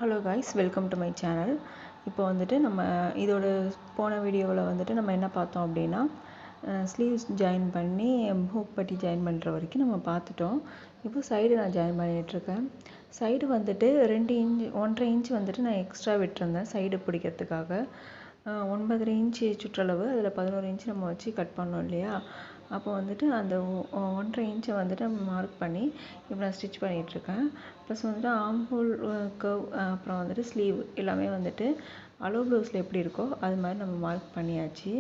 Hello guys, welcome to my channel. இப்போ வந்துட்டு நம்ம இதோட போன வீடியோவில் வந்துட்டு நம்ம என்ன பார்த்தோம் அப்படின்னா, ஸ்லீவ்ஸ் ஜாயின் பண்ணி ஹூக் பட்டி ஜாயின் பண்ணுற வரைக்கும் நம்ம பார்த்துட்டோம். இப்போ சைடு நான் ஜாயின் பண்ணிகிட்ருக்கேன். சைடு வந்துட்டு 2 இன்ச் 1.5 இன்ச் வந்துட்டு நான் எக்ஸ்ட்ரா விட்டுருந்தேன் சைடு பிடிக்கிறதுக்காக. 9.5 இன்ச்சு சுற்றளவு, அதில் 11 இன்ச் நம்ம வச்சு கட் பண்ணோம் இல்லையா? அப்போ வந்துட்டு அந்த 1.5 இன்ச்சை வந்துட்டு நம்ம மார்க் பண்ணி இப்போ நான் ஸ்டிச் பண்ணிகிட்ருக்கேன். ப்ளஸ் வந்துட்டு ஆம்ஹோல் கர்வ், அப்புறம் வந்துட்டு ஸ்லீவ் எல்லாமே வந்துட்டு அலோ ப்ளவுஸில் எப்படி இருக்கோ அது மாதிரி நம்ம மார்க் பண்ணியாச்சு.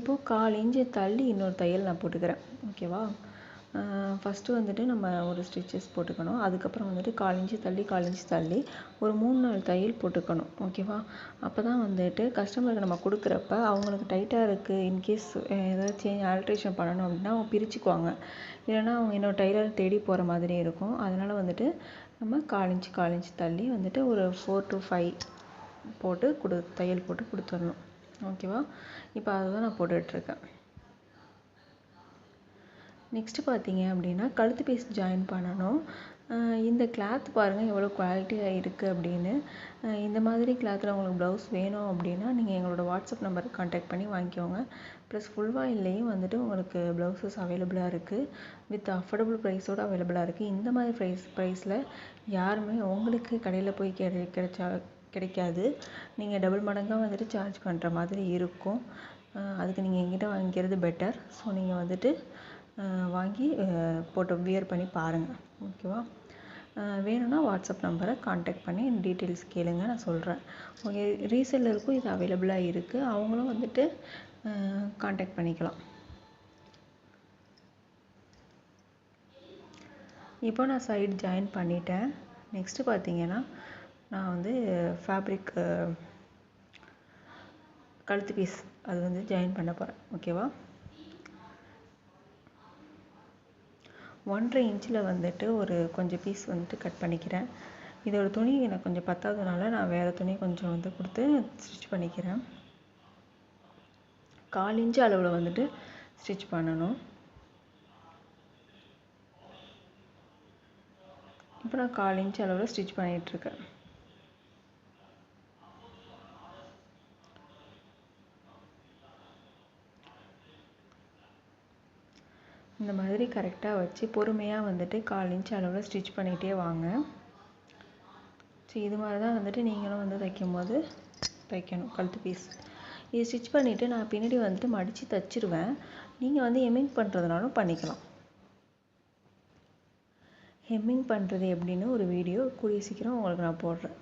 இப்போது 1/4 இன்ச்சு தள்ளி இன்னொரு தையல் நான் போட்டுக்கிறேன். ஓகேவா? ஃபஸ்ட்டு வந்துட்டு நம்ம ஒரு ஸ்டிச்சஸ் போட்டுக்கணும். அதுக்கப்புறம் வந்துட்டு 1/4 இன்ச்சு தள்ளி 1/4 இன்ச்சு தள்ளி ஒரு 3-4 தையல் போட்டுக்கணும். ஓகேவா? அப்போ தான் வந்துட்டு கஸ்டமருக்கு நம்ம கொடுக்குறப்ப அவங்களுக்கு டைட்டாக இருக்குது, இன்கேஸ் ஏதாவது ஆல்ட்ரேஷன் பண்ணணும் அப்படின்னா அவங்க பிரிச்சுக்குவாங்க. இல்லைன்னா அவங்க இன்னொரு டைலர் தேடி போகிற மாதிரி இருக்கும். அதனால் வந்துட்டு நம்ம 1/4 இன்ச்சு தள்ளி வந்துட்டு ஒரு 4 to 5 போட்டு தையல் போட்டு கொடுத்துடணும். ஓகேவா? இப்போ அதை தான் நான் போட்டுட்ருக்கேன். நெக்ஸ்ட்டு பார்த்தீங்க அப்படின்னா கழுத்து பீஸ் ஜாயின் பண்ணணும். இந்த கிளாத் பாருங்கள் எவ்வளோ குவாலிட்டியாக இருக்குது அப்படின்னு. இந்த மாதிரி கிளாத்தில் உங்களுக்கு ப்ளவுஸ் வேணும் அப்படின்னா நீங்கள் எங்களோட வாட்ஸ்அப் நம்பருக்கு கான்டாக்ட் பண்ணி வாங்கிக்கோங்க. ப்ளஸ் ஃபுல் வாயில்லையும் வந்துட்டு உங்களுக்கு ப்ளவுஸஸ் அவைலபிளாக இருக்குது. வித் அஃபோர்டபுள் ப்ரைஸோடு அவைலபிளாக இருக்குது. இந்த மாதிரி ப்ரைஸில் யாருமே உங்களுக்கு கடையில் போய் கிடைக்காது. நீங்கள் டபுள் மடங்காக வந்துட்டு சார்ஜ் பண்ணுற மாதிரி இருக்கும். அதுக்கு நீங்கள் எங்கிட்ட வாங்கிக்கிறது பெட்டர். ஸோ நீங்கள் வந்துட்டு வாங்கி போட்டு வியர் பண்ணி பாருங்கள். ஓகேவா? வேணும்னா வாட்ஸ்அப் நம்பரை கான்டாக்ட் பண்ணி டீட்டெயில்ஸ் கேளுங்க, நான் சொல்கிறேன். ஓகே, ரீசெல்லருக்கும் இது அவைலபிளாக இருக்குது. அவங்களும் வந்துட்டு கான்டாக்ட் பண்ணிக்கலாம். இப்போ நான் சைடு ஜாயின் பண்ணிட்டேன். நெக்ஸ்ட்டு பார்த்தீங்கன்னா நான் வந்து ஃபேப்ரிக் கழுத்து பீஸ் அது வந்து ஜாயின் பண்ண போகிறேன். ஓகேவா? 1.5 இன்ச்சில் வந்துட்டு ஒரு கொஞ்சம் பீஸ் வந்துட்டு கட் பண்ணிக்கிறேன். இதோட துணி எனக்கு கொஞ்சம் பத்தாததுனால நான் வேறு துணி கொஞ்சம் வந்து கொடுத்து ஸ்டிச் பண்ணிக்கிறேன். 1/4 இன்ச்சு அளவில் வந்துட்டு ஸ்டிச் பண்ணணும். இப்போ நான் 1/4 இன்ச்சு அளவில் ஸ்டிச் பண்ணிகிட்ருக்கேன். இந்த மாதிரி கரெக்டாக வச்சு பொறுமையாக வந்துட்டு 1/4 இன்ச்சு அளவில் ஸ்டிச் பண்ணிகிட்டே வாங்க. சரி, இது மாதிரி தான் வந்துட்டு நீங்களும் வந்து தைக்கணும் கழுத்து பீஸ். இது ஸ்டிச் பண்ணிவிட்டு நான் பின்னாடி வந்துட்டு மடித்து தைச்சிருவேன். நீங்கள் வந்து ஹெம்மிங் பண்ணுறதுனாலும் பண்ணிக்கலாம். ஹெம்மிங் பண்ணுறது எப்படின்னு ஒரு வீடியோ கூடிய சீக்கிரம் உங்களுக்கு நான் போடுறேன்.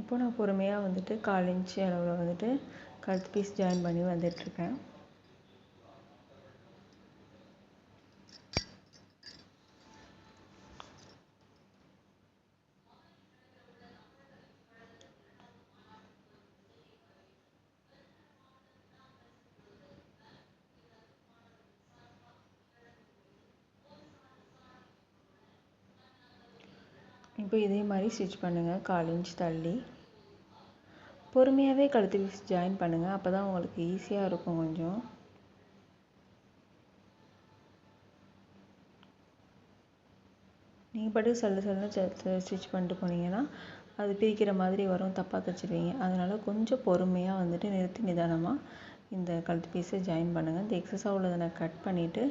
இப்போ நான் பொறுமையாக வந்துட்டு 1/4 இன்ச்சு அளவில் வந்துட்டு கழுத்து பீஸ் ஜாயின் பண்ணி வந்துட்டுருக்கேன். இப்போ இதே மாதிரி ஸ்டிச் பண்ணுங்கள். 1/4 இன்ச் தள்ளி பொறுமையாகவே கழுத்து பீஸ் ஜாயின் பண்ணுங்கள். அப்போ தான் உங்களுக்கு ஈஸியாக இருக்கும். கொஞ்சம் நீங்கள் பாட்டுக்கு சல்லுன்னு ஸ்டிச் பண்ணிட்டு போனீங்கன்னா அது பிரிக்கிற மாதிரி வரும், தப்பாக தைச்சிடுவீங்க. அதனால் கொஞ்சம் பொறுமையாக வந்துட்டு நிறுத்தி நிதானமாக இந்த கழுத்து பீஸை ஜாயின் பண்ணுங்கள். இந்த எக்ஸஸாக உள்ளதை நான் கட் பண்ணிவிட்டு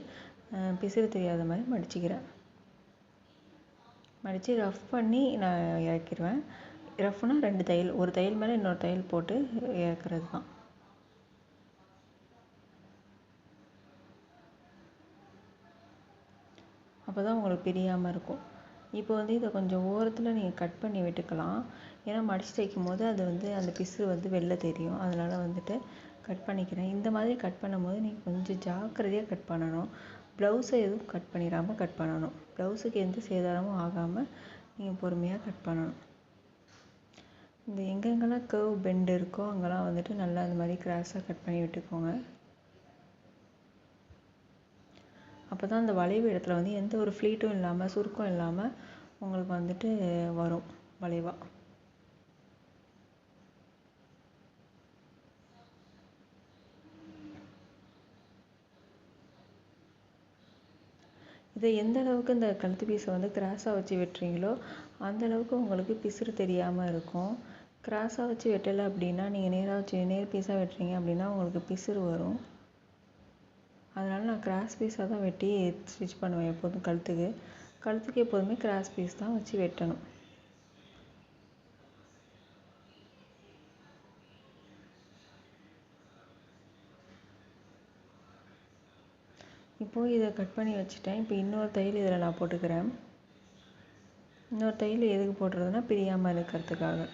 பிசுறு தெரியாத மாதிரி மடிச்சிக்கிறேன். மடித்து ரஃப் பண்ணி நான் இறக்கிடுவேன். ரஃப்னா 2 தையல், ஒரு தையல் மேலே இன்னொரு தையல் போட்டு இறக்குறது தான். அப்போ தான் உங்களுக்கு பிரியாமல் இருக்கும். இப்போ வந்து இதை கொஞ்சம் ஓரத்தில் நீங்கள் கட் பண்ணி விட்டுக்கலாம். ஏன்னா மடித்து தைக்கும் போது அது வந்து அந்த பிசு வந்து வெளில தெரியும். அதனால் வந்துட்டு கட் பண்ணிக்கிறேன். இந்த மாதிரி கட் பண்ணும்போது நீங்கள் கொஞ்சம் ஜாக்கிரதையாக கட் பண்ணணும். ப்ளவுஸை எதுவும் கட் பண்ணிடாமல் கட் பண்ணணும். ப்ளவுஸுக்கு எந்த சேதாரமும் ஆகாமல் நீங்கள் பொறுமையாக கட் பண்ணணும். இந்த எங்கெங்கெல்லாம் கர்வ் பெண்டு இருக்கோ அங்கெல்லாம் வந்துட்டு நல்லா அந்த மாதிரி கிராஸாக கட் பண்ணி விட்டுக்கோங்க. அப்போ தான் அந்த வளைவு இடத்துல வந்து எந்த ஒரு ஃப்ளீட்டும் இல்லாமல் சுருக்கம் இல்லாமல் உங்களுக்கு வந்துட்டு வரும் வளைவாக. இதை எந்த அளவுக்கு இந்த கழுத்து பீஸை வந்து கிராஸாக வச்சு வெட்டுறீங்களோ அந்த அளவுக்கு உங்களுக்கு பிசுறு தெரியாமல் இருக்கும். கிராஸாக வச்சு வெட்டலை அப்படின்னா நீங்கள் நேராக வச்சு நேர் பீஸாக வெட்டுறீங்க அப்படின்னா உங்களுக்கு பிசுறு வரும். அதனால் நான் கிராஸ் பீஸாக தான் வெட்டி ஸ்டிச் பண்ணுவேன் எப்போதும். கழுத்துக்கு எப்போதுமே கிராஸ் பீஸ் தான் வச்சு வெட்டணும். இப்போது இதை கட் பண்ணி வச்சுட்டேன். இப்போ இன்னொரு தையல் இதில் நான் போட்டுக்கிறேன். இன்னொரு தையல் எதுக்கு போடுறதுன்னா பிரியாமல் இருக்கிறதுக்காக.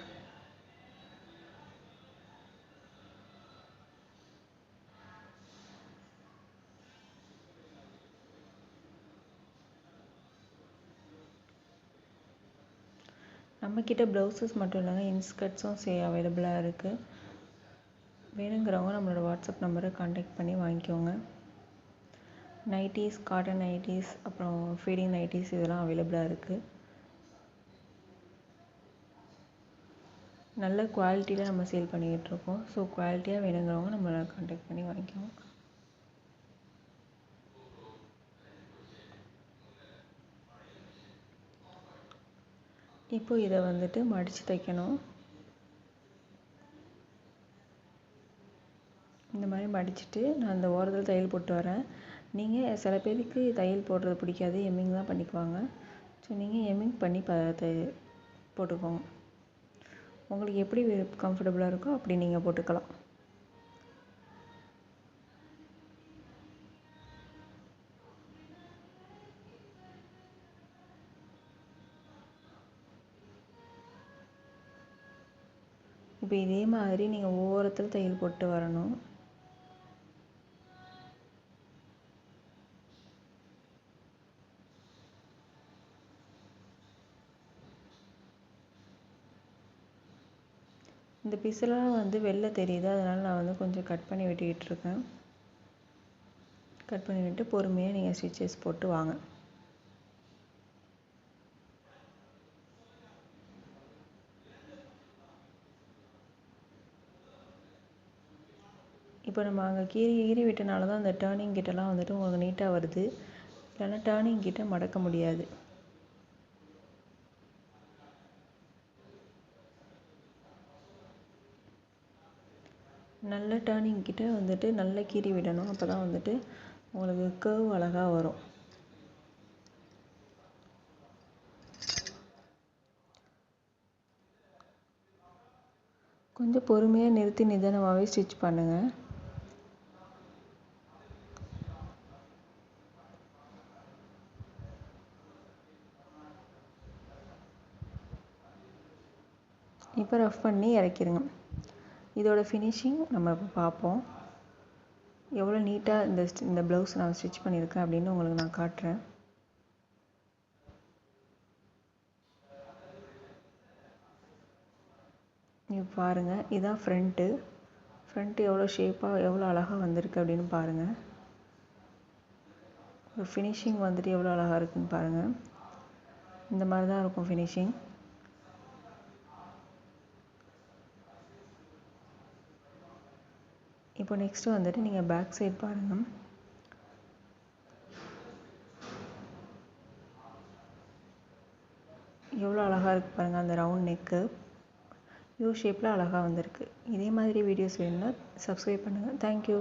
நம்மக்கிட்ட ப்ளவுசஸ் மட்டும் இல்லைங்க, இன்ஸ்கர்ட்ஸும் அவைலபிளாக இருக்குது. வேணுங்கிறவங்க நம்மளோட வாட்ஸ்அப் நம்பரை கான்டாக்ட் பண்ணி வாங்கிக்கோங்க. நைட்டிஸ், காட்டன் நைட்டிஸ், அப்புறம் ஃபீடிங் நைட்டிஸ் இதெல்லாம் அவைலபிளாக இருக்குது. நல்ல குவாலிட்டியில் நம்ம சேல் பண்ணிக்கிட்டுருக்கோம். ஸோ குவாலிட்டியாக வேணுங்கிறவங்க நம்மளை கான்டாக்ட் பண்ணி வாங்கிக்கோங்க. இப்போ இதை வந்துட்டு மடித்து தைக்கணும். இந்த மாதிரி மடிச்சுட்டு நான் அந்த ஓரத்தில் தையல் போட்டு வரேன். நீங்கள் சில பேருக்கு தையல் போடுறது பிடிக்காது, எம்மிங் தான் பண்ணிக்குவாங்க. ஸோ நீங்கள் எம்மிங் பண்ணி போட்டுக்கோங்க. உங்களுக்கு எப்படி கம்ஃபர்டபுளாக இருக்கோ அப்படி நீங்கள் போட்டுக்கலாம். இப்போ இதே மாதிரி நீங்கள் ஓரத்தில் தையல் போட்டு வரணும். இந்த பிசுலாம் வந்து வெளில தெரியுது, அதனால் நான் வந்து கொஞ்சம் கட் பண்ணி வெட்டிக்கிட்டு இருக்கேன். கட் பண்ணி விட்டு பொறுமையாக நீங்கள் ஸ்டிச்சஸ் போட்டு வாங்க. இப்போ நம்ம அங்கே கீறி விட்டனால தான் அந்த டேர்னிங் கிட்டலாம் வந்துட்டு உங்களுக்கு நீட்டாக வருது. இல்லைன்னா டேர்னிங் கிட்ட மடக்க முடியாது. நல்ல டேர்னிங் கிட்ட வந்துட்டு நல்லா கீறி விடணும். அப்போ தான் வந்துட்டு உங்களுக்கு கர்வ் அழகாக வரும். கொஞ்சம் பொறுமையாக நிறுத்தி நிதானமாகவே ஸ்டிச் பண்ணுங்கள். இப்போ ரஃப் பண்ணி இறக்கிடுங்க. இதோட ஃபினிஷிங் நம்ம இப்போ பார்ப்போம். எவ்வளோ நீட்டாக இந்த ப்ளவுஸ் நான் ஸ்டிச் பண்ணியிருக்கேன் அப்படின்னு உங்களுக்கு நான் காட்டுறேன். நீங்கள் பாருங்கள், இதுதான் ஃப்ரண்ட்டு எவ்வளோ ஷேப்பாக எவ்வளோ அழகாக வந்திருக்கு அப்படின்னு பாருங்கள். ஒரு ஃபினிஷிங் வந்துட்டு எவ்வளோ அழகாக இருக்குதுன்னு பாருங்கள். இந்த மாதிரி தான் இருக்கும் ஃபினிஷிங். இப்போ நெக்ஸ்ட்டு வந்துட்டு நீங்கள் பேக் சைட் பாருங்கள். எவ்வளோ அழகாக இருக்குது பாருங்கள். அந்த ரவுண்ட் நெக்கு யூ ஷேப்பில் அழகாக வந்திருக்கு. இதே மாதிரி வீடியோஸ் வேணும்னா சப்ஸ்கிரைப் பண்ணுங்கள். தேங்க்யூ.